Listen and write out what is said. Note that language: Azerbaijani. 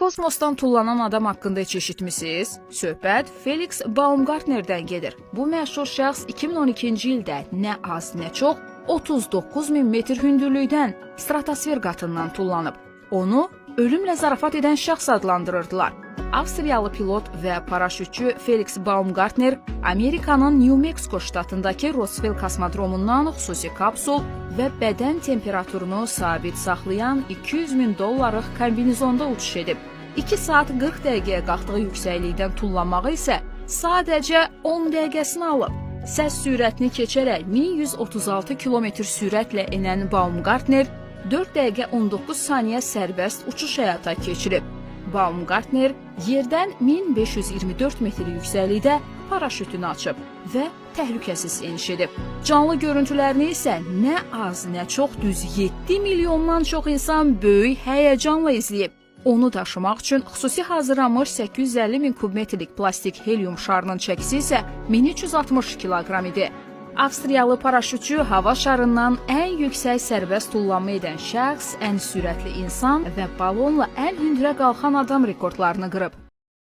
Kosmosdan tullanan adam haqqında heç eşitmisiniz? Söhbət Felix Baumgartnerdən gedir. Bu məşhur şəxs 2012-ci ildə nə az, nə çox 39 min metr hündürlükdən stratosfer qatından tullanıb. Onu ölümlə zarafat edən şəxs adlandırırdılar. Avstriyalı pilot və paraşütçü Felix Baumgartner Amerikanın New Mexico ştatındakı Roswell kosmodromundan xüsusi kapsul və bədən temperaturunu sabit saxlayan $200.000 kombinizonda uçuş edib. 2 saat 40 dəqiqəyə qalxdığı yüksəklikdən tullanmağı isə sadəcə 10 dəqiqəsini alıb. Səs sürətini keçərək 1136 km sürətlə enən Baumgartner 4 dəqiqə 19 saniyə sərbəst uçuş həyata keçirib. Baumgartner yerdən 1524 metr yüksəklikdə paraşütünü açıb və təhlükəsiz eniş edib. Canlı görüntülərini isə nə az, nə çox düz 7 milyondan çox insan böyük həyəcanla izləyib. Onu daşımaq üçün xüsusi hazırlanmış 850 min kubmetrlik plastik helyum şarının çəkisi isə 1360 kiloqram idi. Avstriyalı paraşütçü hava şarından ən yüksək sərbəst tullanma edən şəxs, ən sürətli insan və balonla ən hündürə qalxan adam rekordlarını qırıb.